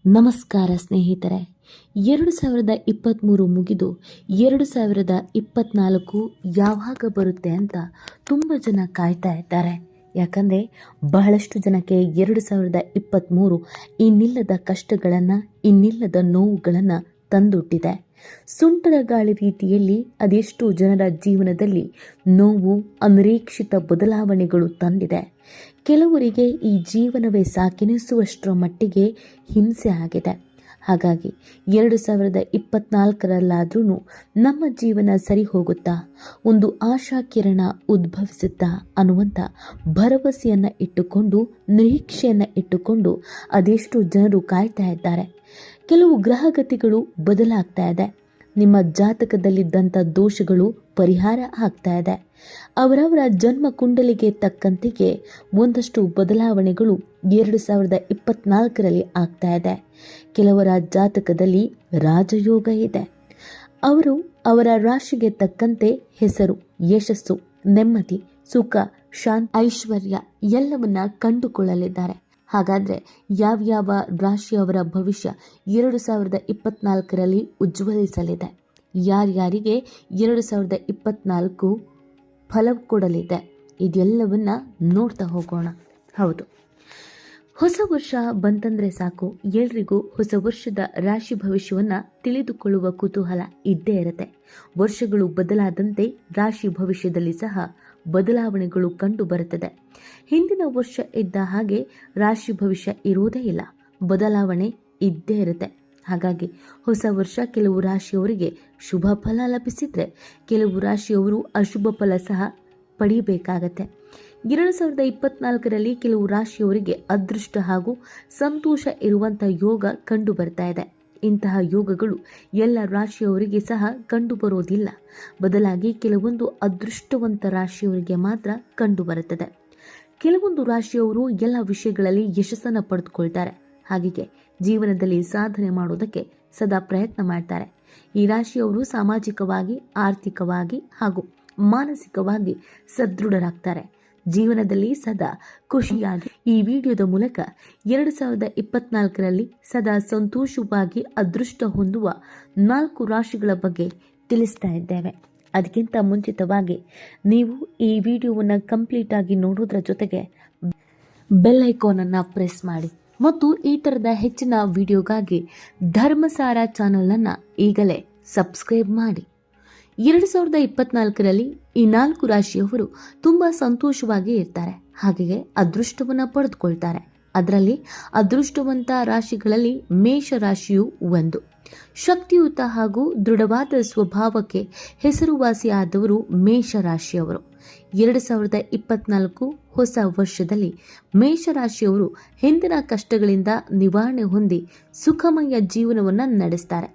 ನಮಸ್ಕಾರ ಸ್ನೇಹಿತರೆ. 2023 ಮುಗಿದು 2024 ಯಾವಾಗ ಬರುತ್ತೆ ಅಂತ ತುಂಬ ಜನ ಕಾಯ್ತಾ ಇದ್ದಾರೆ. ಯಾಕಂದರೆ ಬಹಳಷ್ಟು ಜನಕ್ಕೆ 2023 ಇನ್ನಿಲ್ಲದ ಕಷ್ಟಗಳನ್ನು, ಇನ್ನಿಲ್ಲದ ನೋವುಗಳನ್ನು ತಂದೊಡ್ಡಿದೆ. ಸುಂಟರ ಗಾಳಿ ರೀತಿಯಲ್ಲಿ ಅದೆಷ್ಟು ಜನರ ಜೀವನದಲ್ಲಿ ನೋವು, ಅನಿರೀಕ್ಷಿತ ಬದಲಾವಣೆಗಳು ತಂದಿದೆ. ಕೆಲವರಿಗೆ ಈ ಜೀವನವೇ ಸಾಕೆನಿಸುವಷ್ಟರ ಮಟ್ಟಿಗೆ ಹಿಂಸೆ ಆಗಿದೆ. ಹಾಗಾಗಿ 2024ರಲ್ಲಾದ್ರೂ ನಮ್ಮ ಜೀವನ ಸರಿ ಹೋಗುತ್ತಾ, ಒಂದು ಆಶಾ ಕಿರಣ ಉದ್ಭವಿಸುತ್ತಾ ಅನ್ನುವಂಥ ಭರವಸೆಯನ್ನು ಇಟ್ಟುಕೊಂಡು, ನಿರೀಕ್ಷೆಯನ್ನು ಇಟ್ಟುಕೊಂಡು ಅದೆಷ್ಟು ಜನರು ಕಾಯ್ತಾ ಇದ್ದಾರೆ. ಕೆಲವು ಗ್ರಹಗತಿಗಳು ಬದಲಾಗ್ತಾ ಇದೆ. ನಿಮ್ಮ ಜಾತಕದಲ್ಲಿದ್ದಂಥ ದೋಷಗಳು ಪರಿಹಾರ ಆಗ್ತಾ ಇದೆ. ಅವರವರ ಜನ್ಮ ಕುಂಡಲಿಗೆ ತಕ್ಕಂತೆಯೇ ಒಂದಷ್ಟು ಬದಲಾವಣೆಗಳು 2024ರಲ್ಲಿ ಆಗ್ತಾ ಇದೆ. ಕೆಲವರ ಜಾತಕದಲ್ಲಿ ರಾಜಯೋಗ ಇದೆ. ಅವರು ಅವರ ರಾಶಿಗೆ ತಕ್ಕಂತೆ ಹೆಸರು, ಯಶಸ್ಸು, ನೆಮ್ಮದಿ, ಸುಖ, ಶಾಂತಿ, ಐಶ್ವರ್ಯ ಎಲ್ಲವನ್ನ ಕಂಡುಕೊಳ್ಳಲಿದ್ದಾರೆ. ಹಾಗಾದರೆ ಯಾವ್ಯಾವ ರಾಶಿಯವರ ಭವಿಷ್ಯ 2024ರಲ್ಲಿ ಉಜ್ವಲಿಸಲಿದೆ? ಯಾರ್ಯಾರಿಗೆ 2024 ಫಲ ಕೊಡಲಿದೆ? ಇದೆಲ್ಲವನ್ನ ನೋಡ್ತಾ ಹೋಗೋಣ. ಹೌದು, ಹೊಸ ವರ್ಷ ಬಂತಂದ್ರೆ ಸಾಕು, ಎಲ್ರಿಗೂ ಹೊಸ ವರ್ಷದ ರಾಶಿ ಭವಿಷ್ಯವನ್ನು ತಿಳಿದುಕೊಳ್ಳುವ ಕುತೂಹಲ ಇದ್ದೇ ಇರುತ್ತೆ. ವರ್ಷಗಳು ಬದಲಾದಂತೆ ರಾಶಿ ಭವಿಷ್ಯದಲ್ಲಿ ಸಹ ಬದಲಾವಣೆಗಳು ಕಂಡು ಬರುತ್ತದೆ. ಹಿಂದಿನ ವರ್ಷ ಇದ್ದ ಹಾಗೆ ರಾಶಿ ಭವಿಷ್ಯ ಇರುವುದೇ ಇಲ್ಲ, ಬದಲಾವಣೆ ಇದ್ದೇ ಇರುತ್ತೆ. ಹಾಗಾಗಿ ಹೊಸ ವರ್ಷ ಕೆಲವು ರಾಶಿಯವರಿಗೆ ಶುಭ ಫಲ ಲಭಿಸಿದ್ರೆ, ಕೆಲವು ರಾಶಿಯವರು ಅಶುಭ ಫಲ ಸಹ ಪಡೆಯಬೇಕಾಗತ್ತೆ. 2024ರಲ್ಲಿ ಕೆಲವು ರಾಶಿಯವರಿಗೆ ಅದೃಷ್ಟ ಹಾಗೂ ಸಂತೋಷ ಇರುವಂಥ ಯೋಗ ಕಂಡು ಬರ್ತಾ ಇದೆ. ಇಂತಹ ಯೋಗಗಳು ಎಲ್ಲ ರಾಶಿಯವರಿಗೆ ಸಹ ಕಂಡು ಬರೋದಿಲ್ಲ. ಬದಲಾಗಿ ಕೆಲವೊಂದು ಅದೃಷ್ಟವಂತ ರಾಶಿಯವರಿಗೆ ಮಾತ್ರ ಕಂಡು ಬರುತ್ತದೆ. ಕೆಲವೊಂದು ರಾಶಿಯವರು ಎಲ್ಲ ವಿಷಯಗಳಲ್ಲಿ ಯಶಸ್ಸನ್ನು ಪಡೆದುಕೊಳ್ತಾರೆ. ಹಾಗೆ ಜೀವನದಲ್ಲಿ ಸಾಧನೆ ಮಾಡುವುದಕ್ಕೆ ಸದಾ ಪ್ರಯತ್ನ ಮಾಡ್ತಾರೆ. ಈ ರಾಶಿಯವರು ಸಾಮಾಜಿಕವಾಗಿ, ಆರ್ಥಿಕವಾಗಿ ಹಾಗೂ ಮಾನಸಿಕವಾಗಿ ಸದೃಢರಾಗ್ತಾರೆ. ಜೀವನದಲ್ಲಿ ಸದಾ ಖುಷಿಯಾಗಿ ಈ ವಿಡಿಯೋದ ಮೂಲಕ 2024ರಲ್ಲಿ ಸದಾ ಸಂತೋಷವಾಗಿ ಅದೃಷ್ಟ ಹೊಂದುವ 4 ರಾಶಿಗಳ ಬಗ್ಗೆ ತಿಳಿಸ್ತಾ ಇದ್ದೇವೆ. ಅದಕ್ಕಿಂತ ಮುಂಚಿತವಾಗಿ ನೀವು ಈ ವಿಡಿಯೋವನ್ನು ಕಂಪ್ಲೀಟ್ ಆಗಿ ನೋಡೋದ್ರ ಜೊತೆಗೆ ಬೆಲ್ ಐಕಾನನ್ನು ಪ್ರೆಸ್ ಮಾಡಿ ಮತ್ತು ಈ ಥರದ ಹೆಚ್ಚಿನ ವಿಡಿಯೋಗಾಗಿ ಧರ್ಮಸಾರ ಚಾನಲನ್ನು ಈಗಲೇ ಸಬ್ಸ್ಕ್ರೈಬ್ ಮಾಡಿ. 2024ರಲ್ಲಿ ಈ 4 ರಾಶಿಯವರು ತುಂಬ ಸಂತೋಷವಾಗಿ ಇರ್ತಾರೆ. ಹಾಗೆಯೇ ಅದೃಷ್ಟವನ್ನು ಪಡೆದುಕೊಳ್ತಾರೆ. ಅದರಲ್ಲಿ ಅದೃಷ್ಟವಂತ ರಾಶಿಗಳಲ್ಲಿ ಮೇಷ ರಾಶಿಯು ಒಂದು. ಶಕ್ತಿಯುತ ಹಾಗೂ ದೃಢವಾದ ಸ್ವಭಾವಕ್ಕೆ ಹೆಸರುವಾಸಿಯಾದವರು ಮೇಷ ರಾಶಿಯವರು. 2024 ಹೊಸ ವರ್ಷದಲ್ಲಿ ಮೇಷರಾಶಿಯವರು ಹಿಂದಿನ ಕಷ್ಟಗಳಿಂದ ನಿವಾರಣೆ ಹೊಂದಿ ಸುಖಮಯ ಜೀವನವನ್ನು ನಡೆಸ್ತಾರೆ.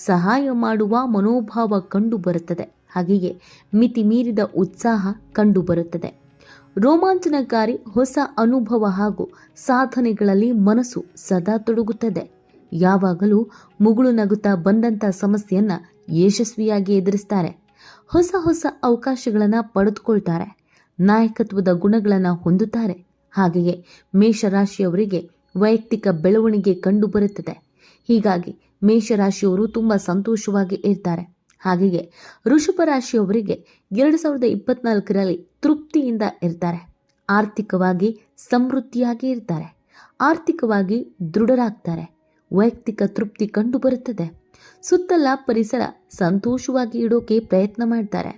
ಸಹಾಯ ಮಾಡುವ ಮನೋಭಾವ ಕಂಡು ಬರುತ್ತದೆ. ಹಾಗೆಯೇ ಮಿತಿ ಮೀರಿದ ಉತ್ಸಾಹ ಕಂಡು ಬರುತ್ತದೆ. ರೋಮಾಂಚನಕಾರಿ ಹೊಸ ಅನುಭವ ಹಾಗೂ ಸಾಧನೆಗಳಲ್ಲಿ ಮನಸ್ಸು ಸದಾ ತೊಡಗುತ್ತದೆ. ಯಾವಾಗಲೂ ಮುಗುಳು ನಗುತ್ತಾ ಬಂದಂಥ ಸಮಸ್ಯೆಯನ್ನು ಯಶಸ್ವಿಯಾಗಿ ಎದುರಿಸ್ತಾರೆ. ಹೊಸ ಹೊಸ ಅವಕಾಶಗಳನ್ನು ಪಡೆದುಕೊಳ್ತಾರೆ. ನಾಯಕತ್ವದ ಗುಣಗಳನ್ನು ಹೊಂದುತ್ತಾರೆ. ಹಾಗೆಯೇ ಮೇಷರಾಶಿಯವರಿಗೆ ವೈಯಕ್ತಿಕ ಬೆಳವಣಿಗೆ ಕಂಡು ಬರುತ್ತದೆ. ಹೀಗಾಗಿ ಮೇಷರಾಶಿಯವರು ತುಂಬ ಸಂತೋಷವಾಗಿ ಇರ್ತಾರೆ. ಹಾಗೆಯೇ ವೃಷಭ ರಾಶಿಯವರಿಗೆ 2024ರಲ್ಲಿ ತೃಪ್ತಿಯಿಂದ ಇರ್ತಾರೆ. ಆರ್ಥಿಕವಾಗಿ ಸಮೃದ್ಧಿಯಾಗಿ ಇರ್ತಾರೆ. ಆರ್ಥಿಕವಾಗಿ ದೃಢರಾಗ್ತಾರೆ. ವೈಯಕ್ತಿಕ ತೃಪ್ತಿ ಕಂಡು ಬರುತ್ತದೆ. ಸುತ್ತಲ ಪರಿಸರ ಸಂತೋಷವಾಗಿ ಇಡೋಕೆ ಪ್ರಯತ್ನ ಮಾಡ್ತಾರೆ.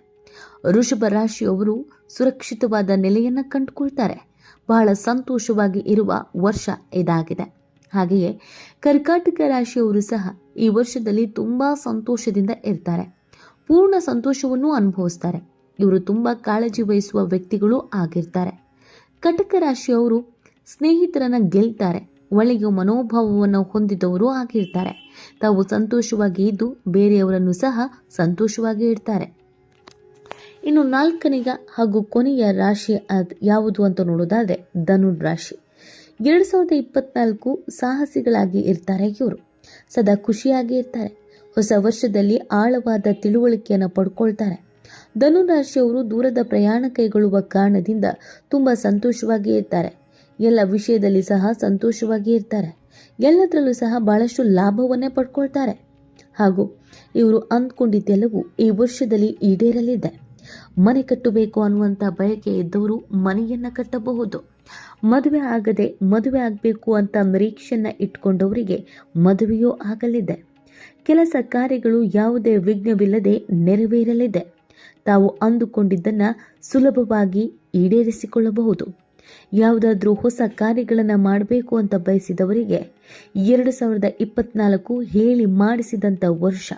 ವೃಷಭ ರಾಶಿಯವರು ಸುರಕ್ಷಿತವಾದ ನೆಲೆಯನ್ನು ಕಂಡುಕೊಳ್ತಾರೆ. ಬಹಳ ಸಂತೋಷವಾಗಿ ಇರುವ ವರ್ಷ ಇದಾಗಿದೆ. ಹಾಗೆಯೇ ಕರ್ಕಾಟಕ ರಾಶಿಯವರು ಸಹ ಈ ವರ್ಷದಲ್ಲಿ ತುಂಬ ಸಂತೋಷದಿಂದ ಇರ್ತಾರೆ. ಪೂರ್ಣ ಸಂತೋಷವನ್ನು ಅನುಭವಿಸ್ತಾರೆ. ಇವರು ತುಂಬ ಕಾಳಜಿ ವಹಿಸುವ ವ್ಯಕ್ತಿಗಳು ಆಗಿರ್ತಾರೆ. ಕಟಕ ರಾಶಿಯವರು ಸ್ನೇಹಿತರನ್ನ ಗೆಲ್ತಾರೆ. ಒಳ್ಳೆಯ ಮನೋಭಾವವನ್ನು ಹೊಂದಿದವರು ಆಗಿರ್ತಾರೆ. ತಾವು ಸಂತೋಷವಾಗಿ ಇದ್ದು ಬೇರೆಯವರನ್ನು ಸಹ ಸಂತೋಷವಾಗಿ ಇಡ್ತಾರೆ. ಇನ್ನು 4ನೇ ಹಾಗೂ ಕೊನೆಯ ರಾಶಿ ಯಾವುದು ಅಂತ ನೋಡೋದಾದ್ರೆ ಧನುರ್ ರಾಶಿ. 2024 ಸಾಹಸಿಗಳಾಗಿ ಇರ್ತಾರೆ. ಇವರು ಸದಾ ಖುಷಿಯಾಗಿ ಇರ್ತಾರೆ. ಹೊಸ ವರ್ಷದಲ್ಲಿ ಆಳವಾದ ತಿಳುವಳಿಕೆಯನ್ನು ಪಡ್ಕೊಳ್ತಾರೆ. ಧನುರಾಶಿಯವರು ದೂರದ ಪ್ರಯಾಣ ಕೈಗೊಳ್ಳುವ ಕಾರಣದಿಂದ ತುಂಬ ಸಂತೋಷವಾಗಿ ಇರ್ತಾರೆ. ಎಲ್ಲ ವಿಷಯದಲ್ಲಿ ಸಹ ಸಂತೋಷವಾಗಿ ಇರ್ತಾರೆ. ಎಲ್ಲದರಲ್ಲೂ ಸಹ ಬಹಳಷ್ಟು ಲಾಭವನ್ನೇ ಪಡ್ಕೊಳ್ತಾರೆ ಹಾಗೂ ಇವರು ಅಂದ್ಕೊಂಡಿದ್ದೆಲ್ಲವೂ ಈ ವರ್ಷದಲ್ಲಿ ಈಡೇರಲಿದೆ. ಮನೆ ಕಟ್ಟಬೇಕು ಅನ್ನುವಂಥ ಬಯಕೆ ಇದ್ದವರು ಮನೆಯನ್ನ ಕಟ್ಟಬಹುದು. ಮದುವೆ ಆಗದೆ ಮದುವೆ ಆಗಬೇಕು ಅಂತ ನಿರೀಕ್ಷೆಯನ್ನ ಇಟ್ಕೊಂಡವರಿಗೆ ಮದುವೆಯೂ ಆಗಲಿದೆ. ಕೆಲಸ ಕಾರ್ಯಗಳು ಯಾವುದೇ ವಿಘ್ನವಿಲ್ಲದೆ ನೆರವೇರಲಿದೆ. ತಾವು ಅಂದುಕೊಂಡಿದ್ದನ್ನ ಸುಲಭವಾಗಿ ಈಡೇರಿಸಿಕೊಳ್ಳಬಹುದು. ಯಾವುದಾದ್ರೂ ಹೊಸ ಕಾರ್ಯಗಳನ್ನು ಮಾಡಬೇಕು ಅಂತ ಬಯಸಿದವರಿಗೆ 2024 ಹೇಳಿ ಮಾಡಿಸಿದಂಥ ವರ್ಷ.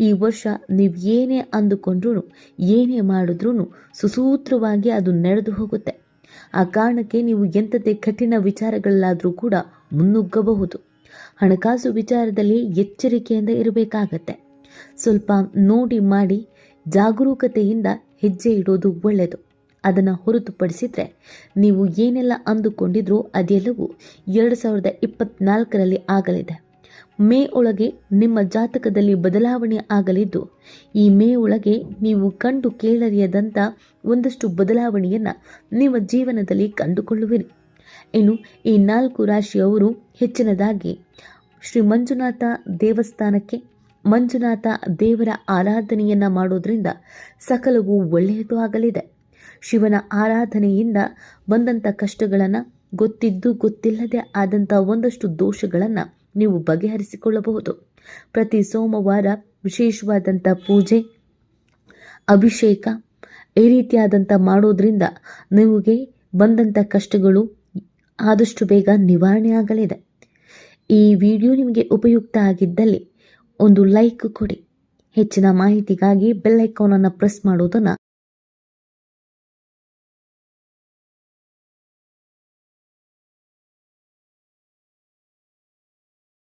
ಈ ವರ್ಷ ನೀವು ಏನೇ ಅಂದುಕೊಂಡ್ರೂ ಏನೇ ಮಾಡಿದ್ರೂ ಸುಸೂತ್ರವಾಗಿ ಅದು ನಡೆದು ಹೋಗುತ್ತೆ. ಆ ಕಾರಣಕ್ಕೆ ನೀವು ಎಂಥದೇ ಕಠಿಣ ವಿಚಾರಗಳಲ್ಲಾದರೂ ಕೂಡ ಮುನ್ನುಗ್ಗಬಹುದು. ಹಣಕಾಸು ವಿಚಾರದಲ್ಲಿ ಎಚ್ಚರಿಕೆಯಿಂದ ಇರಬೇಕಾಗತ್ತೆ. ಸ್ವಲ್ಪ ನೋಡಿ ಮಾಡಿ ಜಾಗರೂಕತೆಯಿಂದ ಹೆಜ್ಜೆ ಇಡೋದು ಒಳ್ಳೆಯದು. ಅದನ್ನು ಹೊರತುಪಡಿಸಿದರೆ ನೀವು ಏನೆಲ್ಲ ಅಂದುಕೊಂಡಿದ್ರೋ ಅದೆಲ್ಲವೂ 2024ರಲ್ಲಿ ಆಗಲಿದೆ. ಮೇ ಒಳಗೆ ನಿಮ್ಮ ಜಾತಕದಲ್ಲಿ ಬದಲಾವಣೆ ಆಗಲಿದ್ದು, ಈ ಮೇ ಒಳಗೆ ನೀವು ಕಂಡು ಕೇಳರಿಯದಂಥ ಒಂದಷ್ಟು ಬದಲಾವಣೆಯನ್ನು ನಿಮ್ಮ ಜೀವನದಲ್ಲಿ ಕಂಡುಕೊಳ್ಳುವಿರಿ. ಇನ್ನು ಈ 4 ರಾಶಿಯವರು ಹೆಚ್ಚಿನದಾಗಿ ಶ್ರೀ ಮಂಜುನಾಥ ದೇವಸ್ಥಾನಕ್ಕೆ ಮಂಜುನಾಥ ದೇವರ ಆರಾಧನೆಯನ್ನು ಮಾಡೋದ್ರಿಂದ ಸಕಲವೂ ಒಳ್ಳೆಯದು ಆಗಲಿದೆ. ಶಿವನ ಆರಾಧನೆಯಿಂದ ಬಂದಂಥ ಕಷ್ಟಗಳನ್ನು, ಗೊತ್ತಿದ್ದು ಗೊತ್ತಿಲ್ಲದೆ ಆದಂಥ ಒಂದಷ್ಟು ದೋಷಗಳನ್ನು ನೀವು ಬಗೆಹರಿಸಿಕೊಳ್ಳಬಹುದು. ಪ್ರತಿ ಸೋಮವಾರ ವಿಶೇಷವಾದಂಥ ಪೂಜೆ, ಅಭಿಷೇಕ ಈ ರೀತಿಯಾದಂಥ ಮಾಡೋದ್ರಿಂದ ನಿಮಗೆ ಬಂದಂಥ ಕಷ್ಟಗಳು ಆದಷ್ಟು ಬೇಗ ನಿವಾರಣೆ ಆಗಲಿದೆ. ಈ ವಿಡಿಯೋ ನಿಮಗೆ ಉಪಯುಕ್ತ ಆಗಿದ್ದಲ್ಲಿ ಒಂದು ಲೈಕ್ ಕೊಡಿ. ಹೆಚ್ಚಿನ ಮಾಹಿತಿಗಾಗಿ ಬೆಲ್ ಐಕಾನ್ ಅನ್ನು ಪ್ರೆಸ್ ಮಾಡೋದನ್ನು